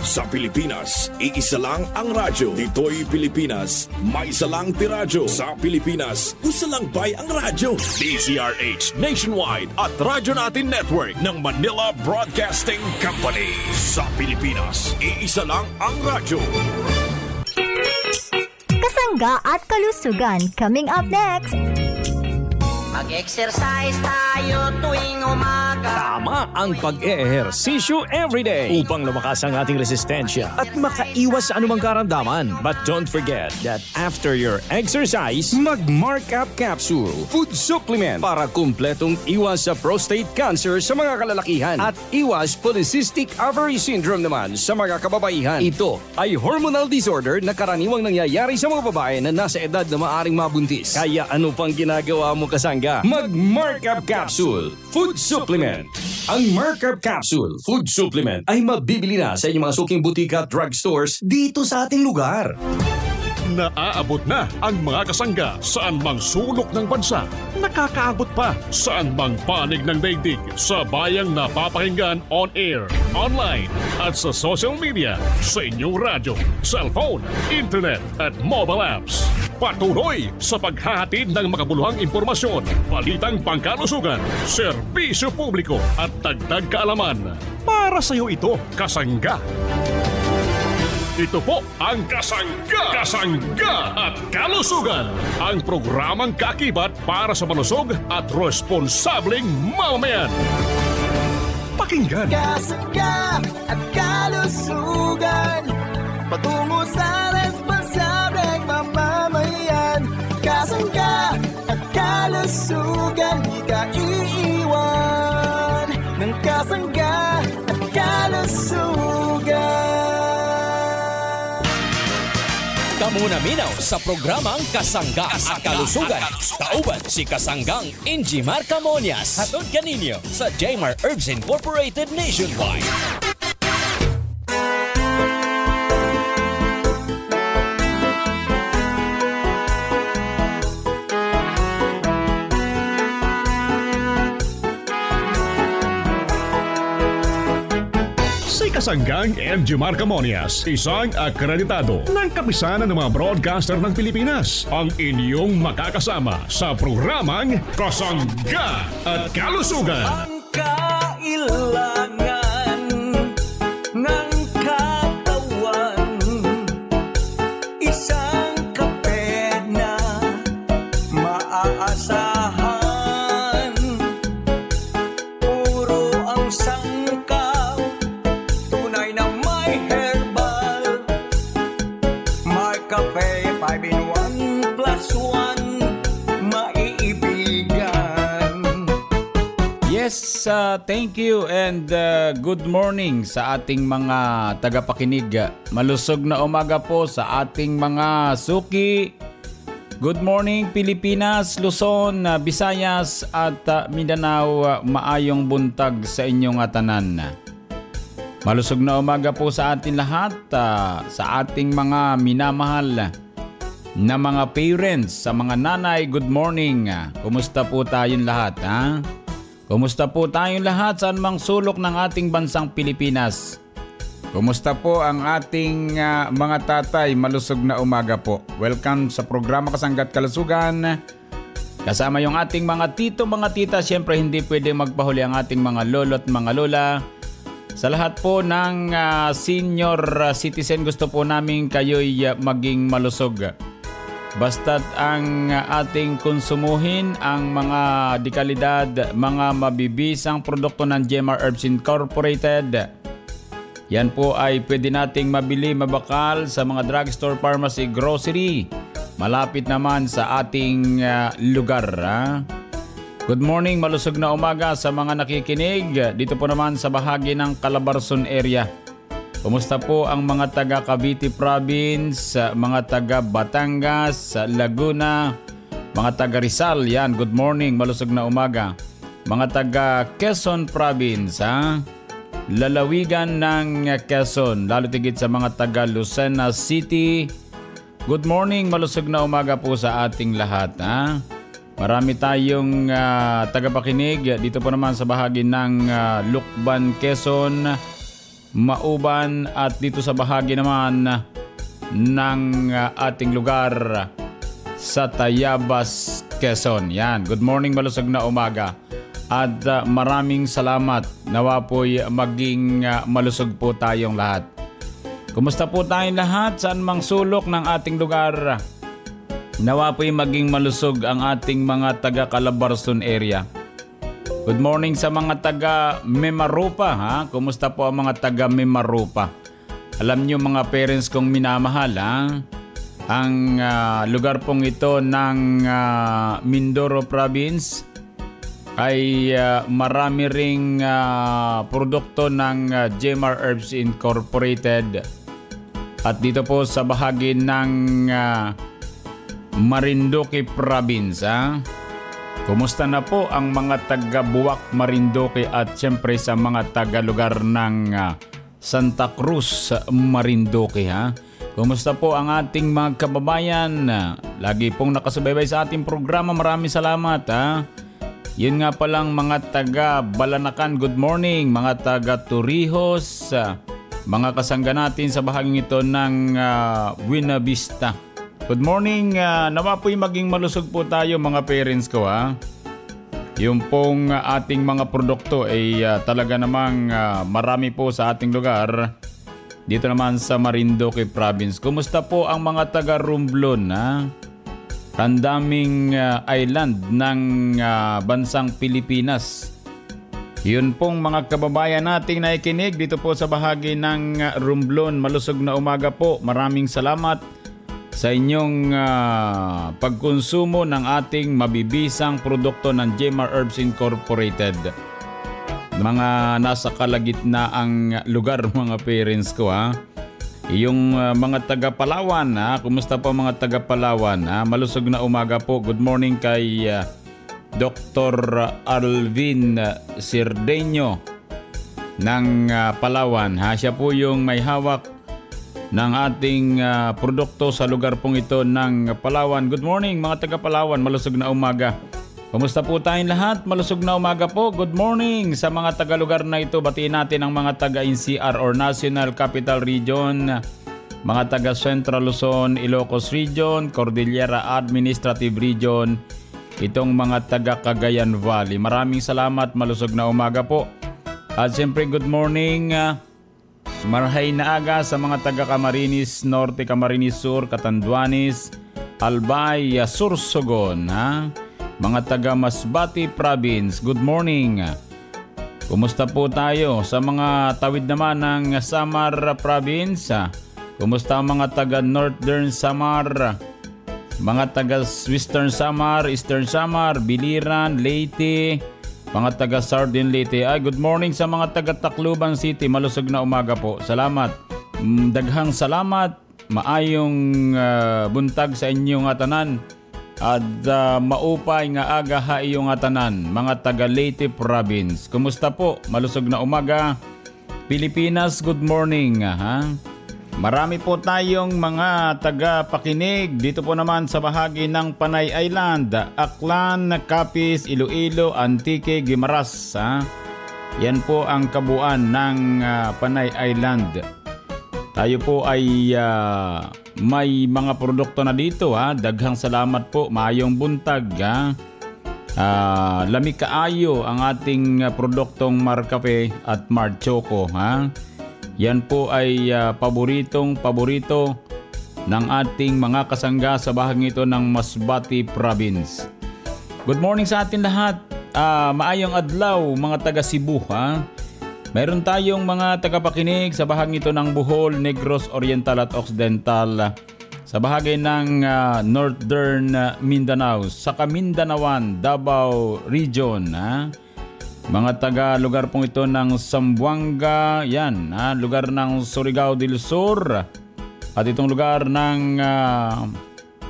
Sa Pilipinas, iisa lang ang radyo. Dito'y Pilipinas, may isa lang tiradyo. Sa Pilipinas, isa lang bay ang radyo. DZRH Nationwide at Radyo Natin Network ng Manila Broadcasting Company. Sa Pilipinas, iisa lang ang radyo. Kasangga at kalusugan coming up next. Mag-exercise tayo tuwing umaga. Tama ang pag-eehersisyo everyday upang lumakas ang ating resistensya at makaiwas sa anumang karamdaman. But don't forget that after your exercise, mag-Markup Capsule Food Supplement para kumpletong iwas sa prostate cancer sa mga kalalakihan at iwas polycystic ovary syndrome naman sa mga kababaihan. Ito ay hormonal disorder na karaniwang nangyayari sa mga babae na nasa edad na maaring mabuntis. Kaya ano pang ginagawa mo, kasangga? Mag-Markup Capsule Food Supplement. Ang Markup Capsule Food Supplement ay mabibili na sa inyong mga suking butika at drugstores dito sa ating lugar. Naaabot na ang mga kasangga saan mang sulok ng bansa. Nakakaabot pa saan mang panig ng daigdig sa bayang napapakinggan on air, online at sa social media, sa inyong radyo, cellphone, internet at mobile apps. Patuloy sa paghahatid ng makabuluhang impormasyon, balitang pangkalusugan, serbisyo publiko at dagdag kaalaman. Para sa iyo ito, kasangga. Ito po ang Kasangga! Kasangga at Kalusugan! Ang programang kaakibat para sa malusog at responsableng mamamayan. Pakinggan! Kasangga at Kalusugan, patungo sa responsableng mamamayan. Kasangga at Kalusugan, di ka iiwan ng Kasangga at Kalusugan. Kamuna minaw sa programang Kasangga at Kalusugan. Kauban si Kasanggang Injimar Camonias. Hatod kaninyo sa Jmar Herbs Incorporated Nationwide. Kasanggang Injimar Camonias, isang akreditado ng kapisanan ng mga broadcaster ng Pilipinas. Ang inyong makakasama sa programang Kasangga at Kalusugan. Ang kailangan ng katawan, isang kape na maaasahan. Puro ang sangkaw, tunay na may herbal. May kape, 5 in 1 plus 1, maiibigan. Yes, thank you and good morning sa ating mga tagapakinig. Malusog na umaga po sa ating mga suki. Good morning Pilipinas, Luzon, Visayas at Mindanao. Maayong buntag sa inyong tanan. Malusog na umaga po sa atin lahat, sa ating mga minamahal na mga parents, sa mga nanay, good morning. Kumusta po tayong lahat, ha? Kumusta po tayong lahat saan mang sulok ng ating bansang Pilipinas? Kumusta po ang ating mga tatay? Malusog na umaga po. Welcome sa programa Kasangga at Kalusugan. Kasama yung ating mga tito, mga tita. Siyempre hindi pwede magpahuli ang ating mga lolo at mga lola. Sa lahat po ng senior citizen, gusto po namin kayo'y maging malusog. Basta't ang ating konsumuhin ang mga dekalidad, mga mabibisang produkto ng Jmar Herbs Incorporated. Yan po ay pwede nating mabili, mabakal sa mga drugstore, pharmacy, grocery. Malapit naman sa ating lugar. Ha? Good morning, malusog na umaga sa mga nakikinig. Dito po naman sa bahagi ng Calabarzon area. Kumusta po ang mga taga Cavite Province, mga taga Batangas, Laguna, mga taga Rizal? Yan, good morning, malusog na umaga. Mga taga Quezon Province, ha? Lalawigan ng Quezon, lalo tigit sa mga taga Lucena City. Good morning, malusog na umaga po sa ating lahat, ha? Marami tayong tagapakinig dito po naman sa bahagi ng Lukban, Quezon. Mauban at dito sa bahagi naman ng ating lugar sa Tayabas, Quezon. Yan, good morning, malusog na umaga. At maraming salamat. Nawa po'y maging malusog po tayong lahat. Kumusta po tayong lahat? Saan mang sulok ng ating lugar? Nawa po'y maging malusog ang ating mga taga Calabarzon area. Good morning sa mga taga Mimaropa. Ha? Kumusta po ang mga taga Mimaropa? Alam nyo mga parents kong minamahal, ha? Ang lugar pong ito ng Mindoro Province ay marami ring produkto ng Jemar Herbs Incorporated. At dito po sa bahagi ng Marinduque Province. Kumusta na po ang mga taga Buwak, Marinduque at siyempre sa mga taga lugar ng Santa Cruz, Marinduque. Kumusta po ang ating mga kababayan? Lagi pong nakasubaybay sa ating programa. Maraming salamat. Yun nga palang mga taga Balanacan, good morning. Mga taga Torrijos, mga kasangga natin sa bahaging ito ng Buena Vista. Good morning. Nawa po'y maging malusog po tayo mga parents ko. Yung pong ating mga produkto ay talaga namang marami po sa ating lugar. Dito naman sa Marinduque Province. Kumusta po ang mga taga Romblon? Ang daming island ng bansang Pilipinas. Yun pong mga kababayan nating naikinig dito po sa bahagi ng Romblon. Malusog na umaga po. Maraming salamat sa inyong pagkonsumo ng ating mabibisang produkto ng Jemar Herbs Incorporated. Mga nasa kalagitnaang lugar mga parents ko. Yung mga taga Palawan, kumusta po mga taga Palawan? Malusog na umaga po. Good morning kay Dr. Alvin Sirdeño ng Palawan. Siya po yung may hawak ng ating produkto sa lugar pong ito ng Palawan. Good morning mga taga Palawan. Malusog na umaga. Kumusta po tayong lahat? Malusog na umaga po. Good morning sa mga taga-lugar na ito. Batiin natin ang mga taga-NCR or National Capital Region, mga taga-Central Luzon, Ilocos Region, Cordillera Administrative Region, itong mga taga-Cagayan Valley. Maraming salamat. Malusog na umaga po. At siyempre good morning, marahay na aga sa mga taga-Camarines Norte, Camarines Sur, Catanduanes, Albay, Sursogon, mga taga Masbate Province, good morning. Kumusta po tayo sa mga tawid naman ng Samar Province? Kumusta ang mga taga Northern Samar? Mga taga Western Samar, Eastern Samar, Biliran, Leyte, mga taga Sardin Leyte. Good morning sa mga taga Tacloban City. Malusog na umaga po. Salamat. Daghang salamat. Maayong buntag sa inyong tanan. At maupay nga aga ha iyong tanan, mga taga Leyte Province. Kumusta po? Malusog na umaga. Pilipinas, good morning. Marami po tayong mga taga-pakinig dito po naman sa bahagi ng Panay Island, Aklan, Capiz, Iloilo, Antique, Guimaras. Yan po ang kabuuan ng Panay Island. Tayo po ay may mga produkto na dito. Daghang salamat po. Maayong buntag. Lami kaayo ang ating produktong Marcafe at Mar Choco. Yan po ay paborito ng ating mga kasangga sa bahagi ito ng Masbate Province. Good morning sa atin lahat. Maayong adlaw mga taga Cebu. Mayroon tayong mga tagapakinig sa bahagi ito ng Bohol, Negros Oriental at Occidental, sa bahagi ng Northern Mindanao, sa Kamindanawan, Davao Region. Mga taga-lugar pong ito ng Zamboanga, yan, lugar ng Surigao del Sur, at itong lugar ng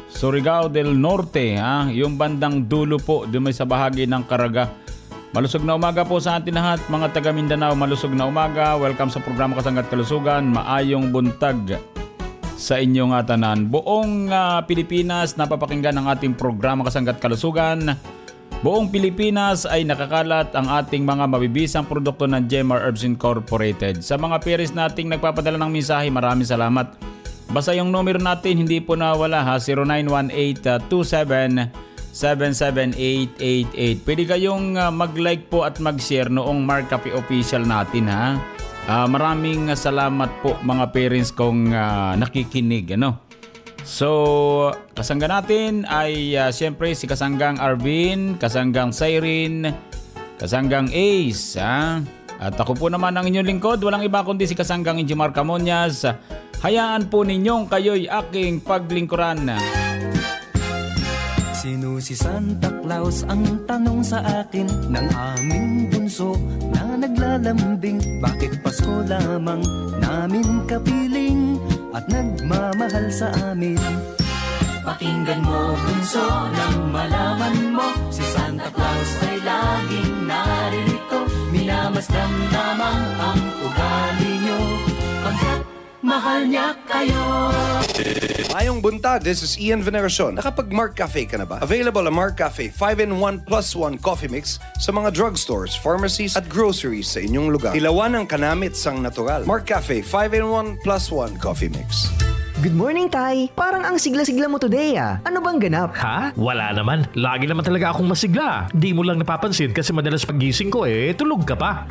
Surigao del Norte, yung bandang dulo po, doon may sa bahagi ng Caraga. Malusog na umaga po sa atin lahat, mga taga Mindanao. Malusog na umaga. Welcome sa programa Kasanggat Kalusugan. Maayong buntag sa inyong tanan. Buong Pilipinas napapakinggan ang ating programa Kasanggat Kalusugan. buong Pilipinas ay nakakalat ang ating mga mabibisang produkto ng Jemar Herbs Incorporated. Sa mga peers nating nagpapadala ng mensahe, maraming salamat. Basta yung numero natin hindi po nawala ha, 0918-27-77888. Pwede kayong mag-like po at mag-share noong Mark Cafe official natin ha. Maraming salamat po mga parents kong nakikinig. So, kasangga natin ay siyempre si Kasanggang Arvin, Kasanggang Cyrene, Kasanggang Ace. At ako po naman ang inyong lingkod, walang iba kundi si Kasanggang Injimar Camonias. Hayaan po ninyong kayo'y aking paglingkuran. Sino si Santa Claus ang tanong sa akin ng aming bunso na naglalambing? Bakit Pasko lamang namin kapiling at nagmamahal sa amin? Pakinggan mo bunso nang malaman mo, si Santa Claus ay laging naririto. Minamasdan lamang ang ugali nyo pagkat mahal niya kayo. Mayong buntag, this is Ian Veneracion. Nakapag-Mark Cafe ka na ba? Available ang Mark Cafe 5-in-1 plus 1 coffee mix sa mga drugstores, pharmacies at groceries sa inyong lugar. Ilawan ang kanamit sang natural. Mark Cafe 5-in-1 plus 1 coffee mix. Good morning, Tay. Parang ang sigla-sigla mo today, Ano bang ganap? Ha? Wala naman. Lagi naman talaga akong masigla. Di mo lang napapansin kasi madalas pagising ko tulog ka pa.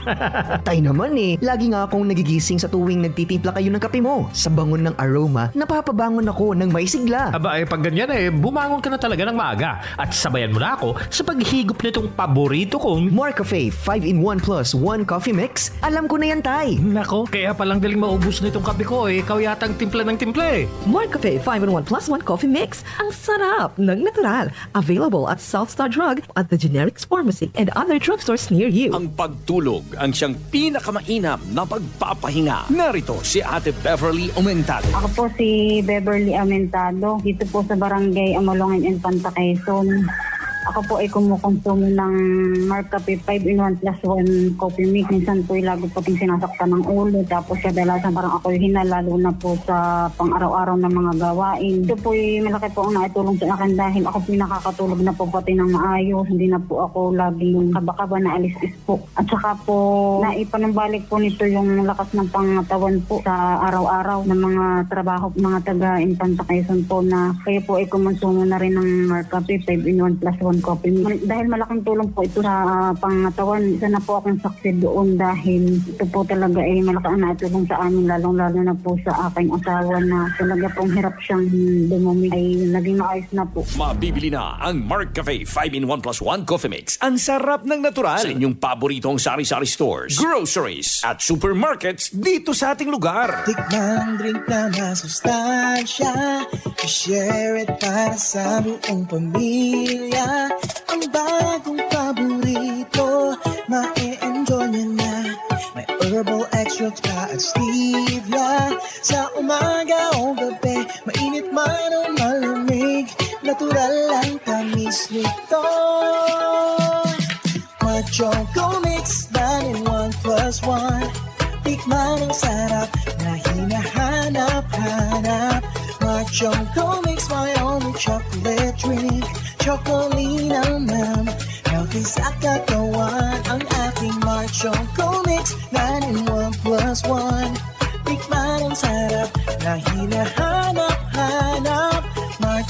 Tay naman lagi nga akong nagigising sa tuwing nagtitimpla kayo ng kape mo. Sa bangon ng aroma, napapabangon ako ng may sigla. Aba pag ganyan bumangon ka na talaga ng maaga. At sabayan mo na ako sa paghigop nitong paborito kong Mark Cafe 5-in-1 plus 1 coffee mix. Alam ko na yan, Tay. Nako, kaya palang daling maubos nitong kape ko Ikaw yatang timpla ng timpla Mark Cafe 5-in-1 plus 1 coffee mix. Ang sarap ng natural. Available at Southstar Drug at the Generics Pharmacy and other drugstores near you. Ang pagtulog ang siyang pinakamainam na pagpapahinga. Narito si Ate Beverly Aumentado. Ako po si Beverly Aumentado. Dito po sa Barangay Amalongan, Infanta, Quezon. Ako po ay kumukonsumo ng Mark Cafe 5-in-1 plus 1 coffee mix. Minsan po ay lagi po ting sinasaktan ng ulo. Tapos kadalasan parang ako ay hinalalo na po sa pang-araw-araw na mga gawain. Ito po ay malaki po ang naitulong sa akin dahil ako po nakakatulog na po pati ng maayos. Hindi na po ako laging kaba-kaba na alis-is po. At saka po naipanumbalik po nito yung lakas ng pangatawan po sa araw-araw ng mga trabaho, mga taga-Infanta Quezon po na kayo po ay kumonsumo na rin ng Mark Cafe 5-in-1 plus 1 coffee. Dahil malaking tulong po ito sa pangatawan, isa na po akong saksi doon dahil ito po talaga ay malaki ang naitulong sa amin, lalong-lalo na po sa aking asawa na talaga pong hirap siyang dumumi ay naging maayos na po. Mabibili na ang Mark Cafe 5-in-1 plus 1 coffee mix. Ang sarap ng natural sa inyong paboritong sari-sari stores, groceries at supermarkets dito sa ating lugar. Tikmang drink na masustansya, i-share it para sa buong pamilya. Ang bagong paborito, ma-e-enjoy niya na. May herbal extracts pa at stevia. Sa umaga o gabi, mainit man o malamig, natural ang tamis nito. Choco Mix 9-in-1 plus 1. Tikman ang sarap na hinahanap-hanap. Choco Mix, my only chocolate drink. Chocolina ma'am, healthy sa katawan. Ang aking Choco Mix 9-in-1 plus 1. Tikman ang sarap na hinahanap-hanap.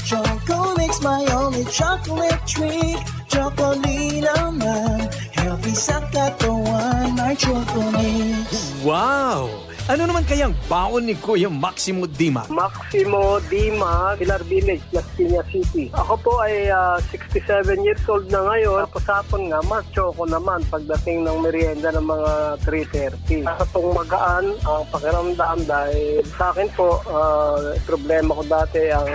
Choco Mix, my only chocolate drink. Chocolina ma'am, healthy sa katawan. Choco Mix. Wow! Ano naman kayang baon ni Kuya Maximo Dimac? Maximo Dimac, Pilar Village, Las Piñas City. Ako po ay 67 years old na ngayon. Tapos hapon nga, mas choco naman pagdating ng merienda ng mga 3:30. Sa pong magaan ang pakiramdam dahil sa akin po, problema ko dati ang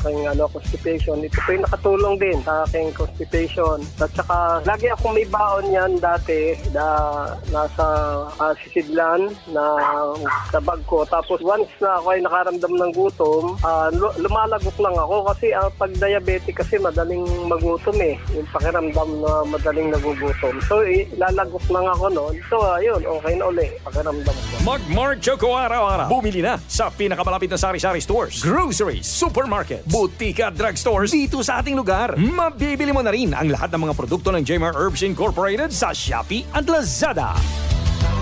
aking constipation. Ito po yung nakatulong din sa aking constipation. At saka, lagi akong may baon yan dati na nasa sisidlan na sa bag ko. Tapos once na ako ay nakaramdam ng gutom, lumalagok lang ako kasi pag diabetic kasi madaling magutom eh. Yung pakiramdam na madaling nagugutom. So lalagok lang ako noon. So ayun, okay na uli pakiramdam ko. Mag-Mark Choco araw-araw. Bumili na sa pinakamalapit na sari-sari stores, groceries, supermarkets, butika at drugstores dito sa ating lugar. Mabibili mo na rin ang lahat ng mga produkto ng Jmar Herbs Incorporated sa Shopee at Lazada.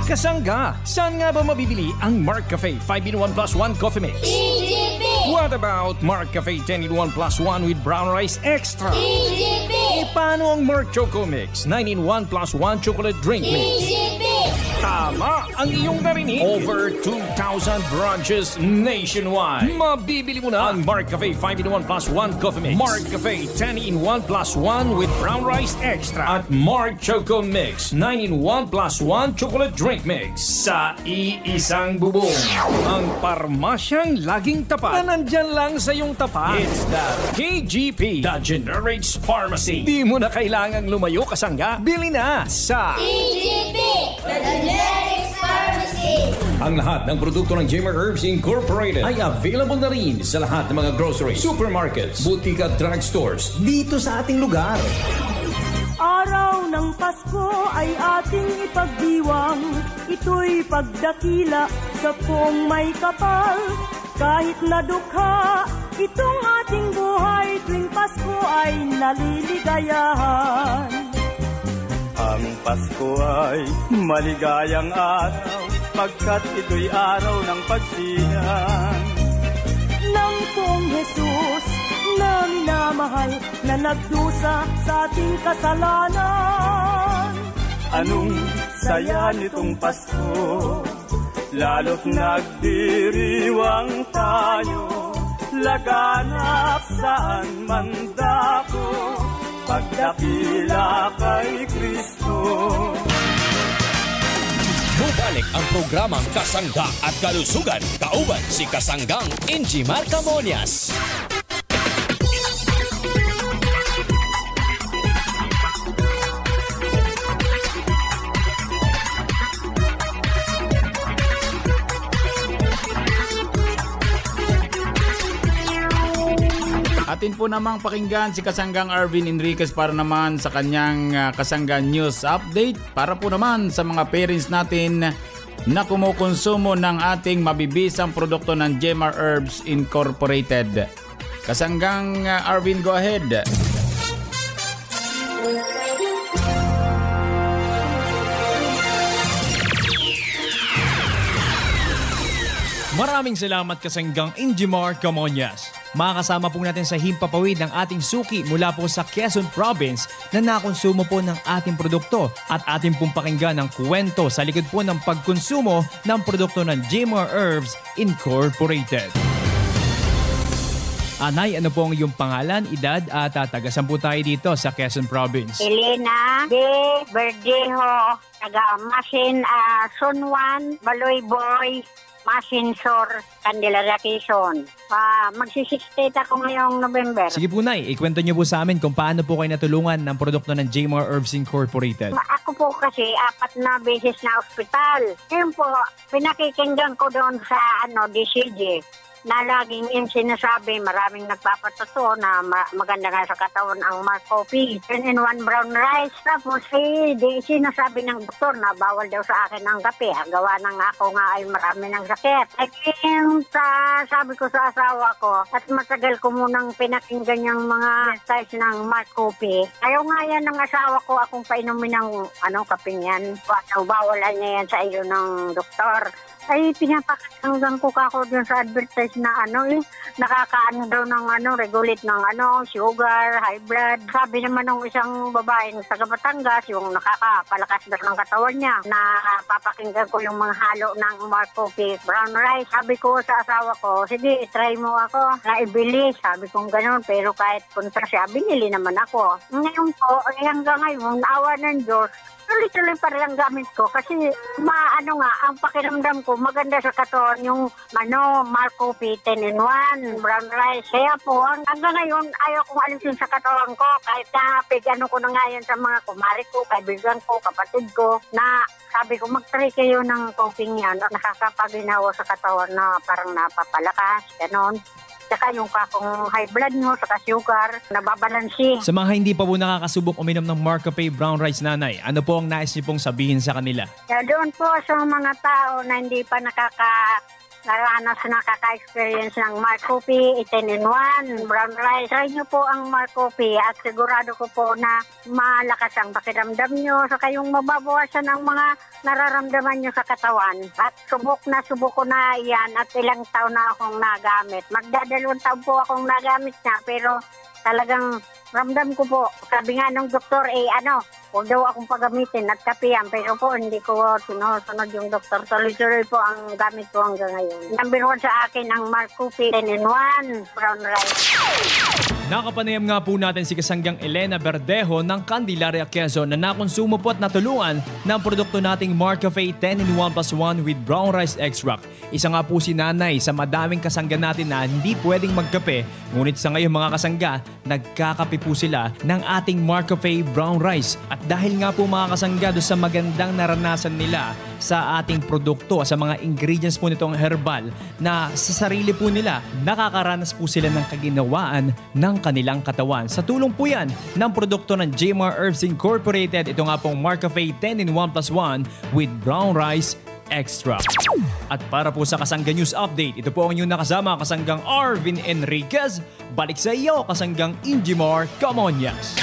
Kasangga, saan nga ba mabibili ang Mark Cafe 5-in-1 plus 1 coffee mix? EGP! What about Mark Cafe 10-in-1 plus 1 with brown rice extra? EGP! E paano ang Mark Choco Mix 9-in-1 plus 1 chocolate drink mix? EGP! Tama ang iyong narinig. Over 2,000 branches nationwide. Mabibili mo na ang Mark Cafe 5-in-1 plus 1 coffee mix, Mark Cafe 10-in-1 plus 1 with brown rice extra, at Mark Choco Mix 9-in-1 plus 1 chocolate drink mix sa iisang bubong. Ang parmasyang laging tapat na nandyan lang sa iyong tapat. It's the KGP, the Generics Pharmacy. Di mo na kailangang lumayo, kasangga. Bili na sa KGP, the Generics Pharmacy. Ang lahat ng produkto ng Jmar Herbs Incorporated ay available na rin sa lahat ng mga grocery, supermarkets, butika at drugstores dito sa ating lugar. Araw ng Pasko ay ating ipagdiwang, ito'y pagdakila sa poong may kapal. Kahit na dukha, itong ating buhay tuwing Pasko ay naliligayahan. Ang Pasko ay maligayang araw, pagkat ito'y araw ng pagsilang ng Poong Jesus na minamahal, na nagdusa sa ating kasalanan. Anong saya nitong Pasko, lalo't nagdiriwang tayo, laganap saan man dako, pagdakila kay Kristo. Bubalik ang programang Kasangga at Kalusugan. Kauban si Kasanggang Injimar Camonias. Atin po namang pakinggan si Kasanggang Arvin Enriquez para naman sa kanyang Kasanggang News Update. Para po naman sa mga parents natin na kumukonsumo ng ating mabibisang produkto ng Jmar Herbs Incorporated. Kasanggang Arvin, go ahead. Maraming salamat Kasanggang Injimar Camonias. Makakasama po natin sa himpapawid ng ating suki mula po sa Quezon Province na nakonsumo po ng ating produkto at ating pong pakinggan ang kwento sa likod po ng pagkonsumo ng produkto ng Jmar Herbs Incorporated. Anay, ano po ang iyong pangalan, edad at tagasan po tayo dito sa Quezon Province? Elena de Verdejo, taga-Masin, Sunwan, Baloy Boy, Masinsor, Candelaria, Quezon. Magsisistate ako ngayong November. Sige po, Nay. Ikwento niyo po sa amin kung paano po kayo natulungan ng produkto ng Jmar Herbs Incorporated. Ako po kasi 4 na beses na ospital. Ngayon po, pinakikinggan ko doon sa DCG na laging yung sinasabi, maraming nagpapatuto na maganda nga sa katawan ang Mark Coffee. 10-in-1 brown rice. Tapos di sinasabi ng doktor na bawal daw sa akin ang kape. Gawa ng ako nga ay marami ng sakit. Sabi ko sa asawa ko, at matagal ko munang pinakinggan yung mga size ng Mark Coffee. Ayaw nga yan ng asawa ko akong painumin ng kapeng yan. Bawalan niya yan sa iyo ng doktor. Ay, pinapakatanggang ko kako dun sa advertise na nakakaano daw ng regulate ng sugar, high blood. Sabi naman ng isang babaeng taga Batangas, yung nakakapalakas daw ng katawan niya, na papakinggan ko yung mga halo ng Mark Coffee brown rice. Sabi ko sa asawa ko, sige, try mo ako na ibili. Sabi kong ganun, pero kahit kontra siya, binili naman ako. Ngayon po, hanggang ngayon, naawa ng Diyos, tuloy-tuloy pa rin ang gamit ko kasi ang pakiramdam ko maganda sa katawan yung Marco P 10-in-1 brown rice. Kaya po hanggang ngayon ayaw kong alisin sa katawan ko kahit na ko na ngayon sa mga kumari ko, kaibigan ko, kapatid ko na sabi ko mag-try kayo ng coffee yan. Nakakapaginawa sa katawan na parang napapalakas, ganon. Saka yung kakong high blood nyo, saka sugar, nababalansi. Sa mga hindi pa po nakakasubok uminom ng Marco P brown rice, nanay, ano po ang nais niyo pong sabihin sa kanila? Doon po sa mga tao na hindi pa nakaka-experience ng Marco P 10-in-1 brown rice. Try nyo po ang Marco P at sigurado ko po na malakas ang pakiramdam nyo. Saka yung mababawasan ang mga nararamdaman nyo sa katawan. At subok ko na yan at ilang taon na akong nagamit. Magdadalawang taon po akong nagamit na pero talagang ramdam ko po. Sabi nga ng doktor, huwag daw akong pagamitin at kapiyan. Pero po, hindi ko sunod yung doktor. Tuloy-tuloy po ang gamit ko hanggang ngayon. Number 1 sa akin ang Marco P 10-in-1 brown rice. Nakapanayam nga po natin si Kasanggang Elena Verdejo ng Candelaria, Quezon na nakonsumo po at natulungan ng produkto nating Marcafe 10-in-1+1 with brown rice extract. Isa nga po si nanay sa madaming kasangga natin na hindi pwedeng magkape. Ngunit sa ngayon mga kasangga, nagkakape po sila ng ating Marcafe brown rice. At dahil nga po mga kasangga doon sa magandang naranasan nila sa ating produkto, sa mga ingredients po nitong herbal na sa sarili po nila, nakakaranas po sila ng kaginawaan ng kanilang katawan. Sa tulong po yan ng produkto ng Jmar Herbs Incorporated, ito nga pong Marcafe 10-in-1+1 with brown rice extract. At para po sa Kasangga News Update, ito po ang inyong nakasama, Kasanggang Arvin Enriquez. Balik sa iyo, Kasanggang Injimar Camonyas.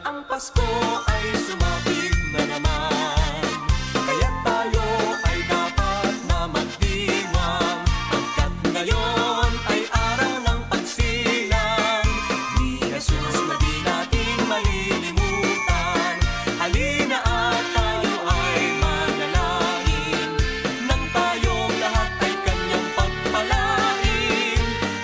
Ang Pasko ay sumapit na naman, kaya tayo ay dapat na magdiwang. Pagkat ngayon ay araw ng pagsilang ni Jesus na di natin malilimutan. Halina at tayo ay manalangin, nang tayong lahat ay kanyang pagpalain.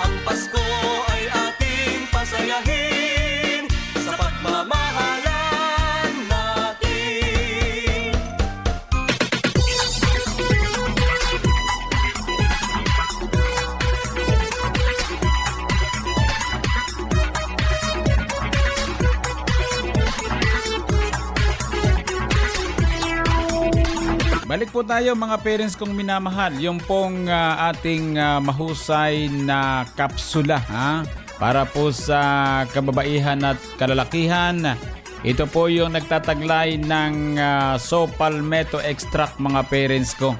Ang Pasko ay ating pasayahin sa pagmamahalan natin. Balik po tayo mga parents kong minamahal. Yung pong ating mahusay na kapsula para po sa kababaihan at kalalakihan. Ito po yung nagtataglay ng Sopalmeto extract mga parents ko.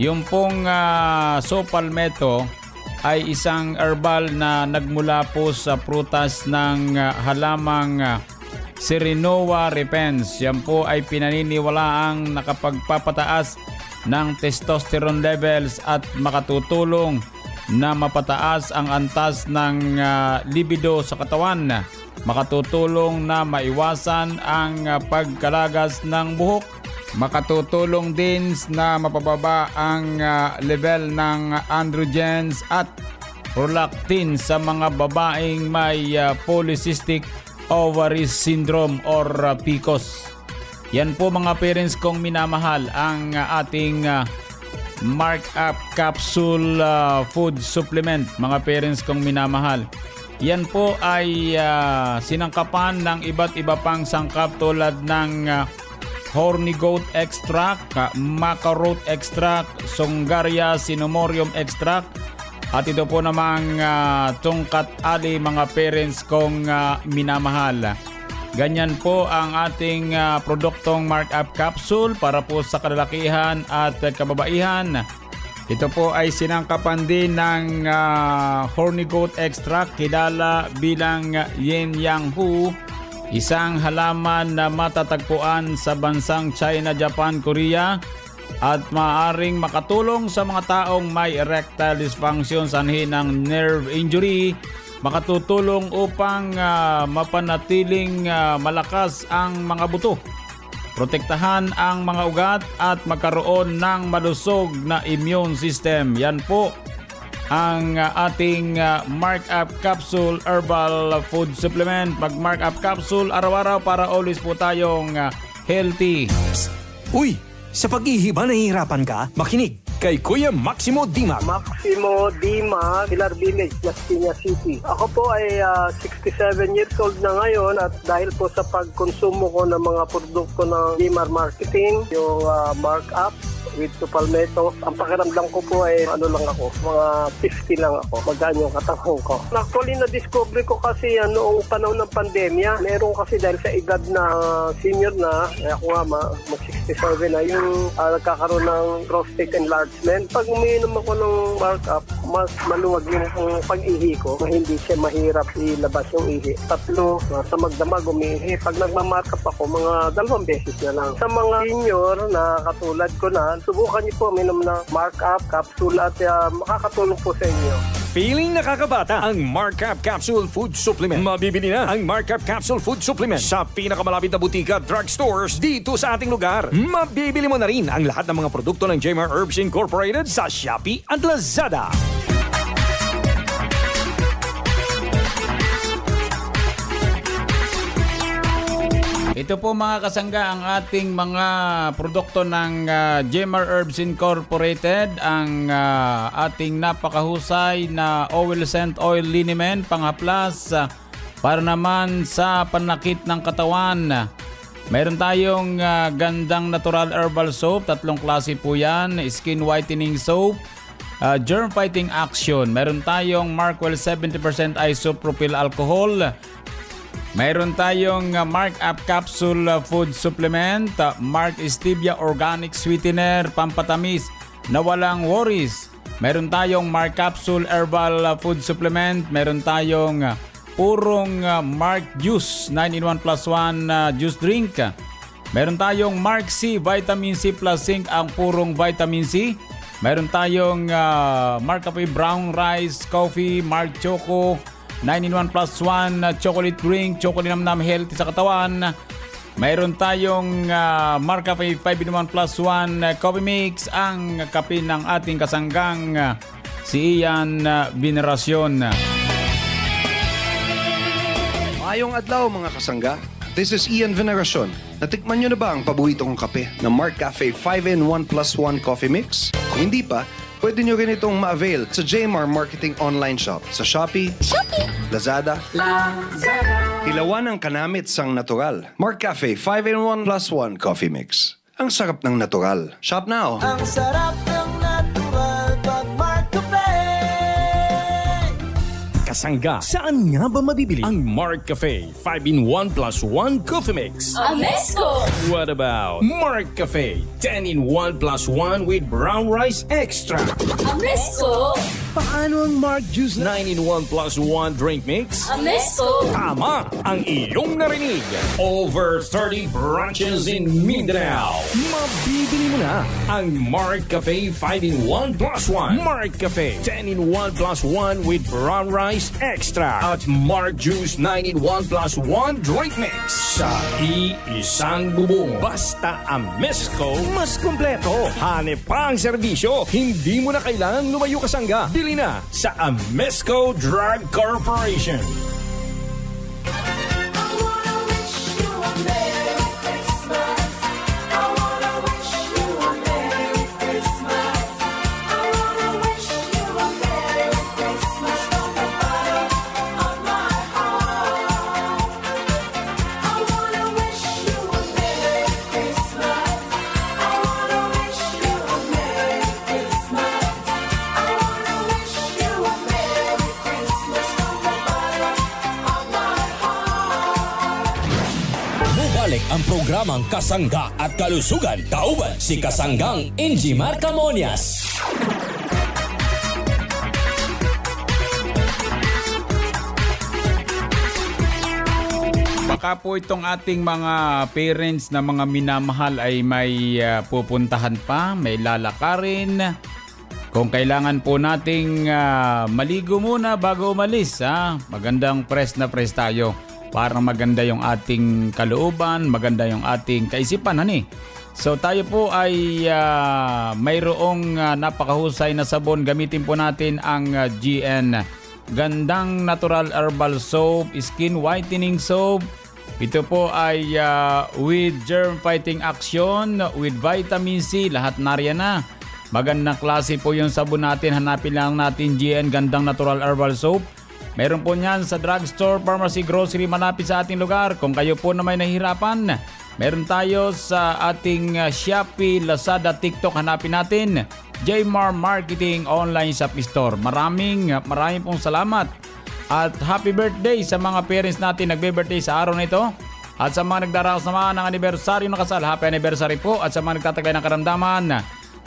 Yung pong Sopalmeto ay isang herbal na nagmula po sa prutas ng halamang Serenoa repens. Yan po ay pinaniniwalaang nakapagpapataas ng testosterone levels at makatutulong na mapataas ang antas ng libido sa katawan. Makatutulong na maiwasan ang pagkalagas ng buhok. Makatutulong din na mapababa ang level ng androgens at prolactin sa mga babaeng may polycystic ovaries syndrome or PCOS. Yan po mga parents kong minamahal ang ating Mark-Up Capsule Food Supplement. Mga parents kong minamahal. Yan po ay sinangkapan ng iba't iba pang sangkap tulad ng horny goat extract, maca root extract, songaria cinnamomum extract, at ito po namang tungkat ali mga parents kong minamahal. Ganyan po ang ating produktong Mark-Up Capsule para po sa kalalakihan at kababaihan. Ito po ay sinangkapan din ng horny goat extract, kilala bilang Yin Yang Hu, isang halaman na matatagpuan sa bansang China, Japan, Korea, at maaaring makatulong sa mga taong may erectile dysfunction sanhi ng nerve injury. Makatutulong upang mapanatiling malakas ang mga buto, protektahan ang mga ugat at magkaroon ng malusog na immune system. Yan po ang ating Mark-Up Capsule Herbal Food Supplement. Mag-Mark-Up Capsule araw-araw para always po tayong healthy. Uy, sa pag-ihi ba nahihirapan ka? Makinig kay Kuya Maximo Dimag. Maximo Dimag, Pilar Village, Las Piñas City. Ako po ay 67 years old na ngayon at dahil po sa pagkonsumo ko ng mga produkto ng Dimar Marketing, yung Mark-Up with Palmetto, ang pakiramdam ko po ay mga 50 lang ako. Magaan yung katawan ko. Actually, na-discover ko kasi noong panahon ng pandemya. Meron kasi dahil sa edad na senior na, ako nga mag-67 na, yung nagkakaroon ng prostate enlargement. Pag umiinom ako ng Mark-Up, mas maluwag yung pag-ihi ko na hindi siya mahirap ilabas yung ihi. 3 sa magdamag umiihi. Pag nagma-Mark-Up ako, mga 2 beses na lang. Sa mga senior na katulad ko na, subukan niyo po minom ng Mark-Up Capsule at makakatulong po sa inyo. Feeling nakakabata ang Mark-Up Capsule Food Supplement. Mabibili na ang Mark-Up Capsule Food Supplement sa pinakamalapit na butika drugstores dito sa ating lugar. Mabibili mo na rin ang lahat ng mga produkto ng Jmar Herbs Incorporated sa Shopee at Lazada. Ito po mga kasangga ang ating mga produkto ng Jmar Herbs Incorporated, ang ating napakahusay na oil scent oil liniment panghaplas para naman sa panakit ng katawan. Meron tayong gandang natural herbal soap, 3 klase po yan, skin whitening soap, germ fighting action. Meron tayong Markwell 70% isopropyl alcohol. Mayroon tayong Mark-Up Capsule Food Supplement, Mark Stevia Organic Sweetener, pampatamis na walang worries. Mayroon tayong Mark Capsule Herbal Food Supplement, mayroon tayong purong Mark Juice 9-in-1 plus 1 juice drink. Mayroon tayong Mark C Vitamin C plus Zinc, ang purong vitamin C. Mayroon tayong Mark Cafe Brown Rice Coffee, Mark Choco 9-in-1 plus 1 chocolate drink, chocolate namnam healthy sa katawan. Mayroon tayong Mark Cafe 5-in-1 plus 1 coffee mix, ang kape ng ating kasanggang si Ian Veneracion. Mayong adlaw mga kasangga. This is Ian Veneracion. Natikman nyo na ba ang paborito kong kape na Mark Cafe 5-in-1 plus 1 coffee mix? Kung hindi pa, pwede nyo rin itong ma-avail sa Jmar Marketing Online Shop sa Shopee, Lazada, Ilawan ang kanamit sang natural. Mark Cafe 5-in-1 plus 1 coffee mix. Ang sarap ng natural. Shop now! Ang sarap ng natural pag Mark Cafe. Kasangga, saan nga ba mabibili ang Mark Cafe 5-in-1 plus 1 coffee mix? Amesco! What about Mark Cafe 10-in-1 plus 1 with brown rice extra? Amesco! Paano ang Mark Juice 9-in-1 plus 1 drink mix? Amesco! Tama ang iyong narinig. Over 30 branches in Mindanao. Mabibili mo na ang Mark Cafe 5-in-1 plus 1. Mark Cafe 10-in-1 plus 1 with brown rice extra. At Mark Juice 9-in-1 plus 1 drink mix. Sa iisang bubong. Basta Amesco, mas kompleto. Hanep pa ang serbisyo. Hindi mo na kailangang lumayo kasangga. Bili na sa Amesco Drug Corporation. Ang programang Kasangga at Kalusugan, kauban si Kasanggang Injimar Camonias. Baka po itong ating mga parents na mga minamahal ay may pupuntahan pa, may lalakarin. Kung kailangan po nating maligo muna bago umalis, magandang press na press tayo. Para maganda yung ating kalooban, maganda yung ating kaisipan, So tayo po ay mayroong napakahusay na sabon. Gamitin po natin ang GN Gandang Natural Herbal Soap, Skin Whitening Soap. Ito po ay with germ fighting action, with vitamin C, lahat nariyan na. Magandang klase po yung sabon natin. Hanapin lang natin GN Gandang Natural Herbal Soap. Meron po niyan sa drugstore, pharmacy, grocery, malapit sa ating lugar. Kung kayo po na may nahihirapan, meron tayo sa ating Shopee, Lazada, TikTok. Hanapin natin Jmar Marketing Online Shop Store. Maraming pong salamat. At happy birthday sa mga parents natin nagbe-birthday sa araw na ito. At sa mga nagdaraos naman ng anibersaryo ng kasal, happy anniversary po. At sa mga nagtataglay ng karamdaman,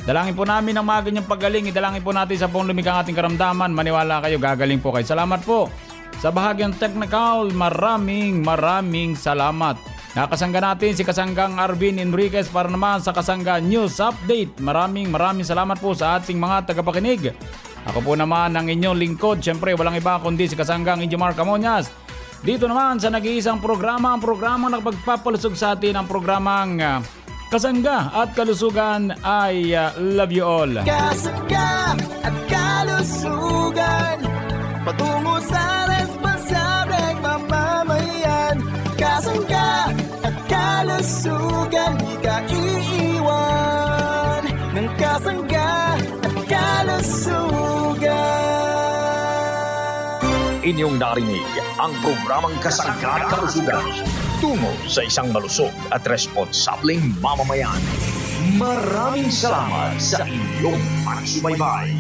dalangin po namin ang mga ganyang paggaling. Idalangin po natin sa buong lumikang ating karamdaman. Maniwala kayo, gagaling po kayo. Salamat po. Sa bahagyang technical, maraming salamat. Nakasangga natin si Kasanggang Arvin Enriquez para naman sa Kasangga News Update. Maraming salamat po sa ating mga tagapakinig. Ako po naman ang inyong lingkod. Siyempre, walang iba kundi si Kasanggang Injimar Camonias. Dito naman sa nag-iisang programa, ang programang nakapagpapalusog sa atin, ang programang Kasangga at Kalusugan ay love you all. Kasangga at Kalusugan, patungo sa responsableng mamamayan. Kasangga at Kalusugan, di ka iiwan ng Kasangga at Kalusugan. Inyong narinig ang programang Kasangga at Kalusugan, tungo sa isang malusog at responsableng mamamayan. Maraming salamat sa inyong pagsubaybay.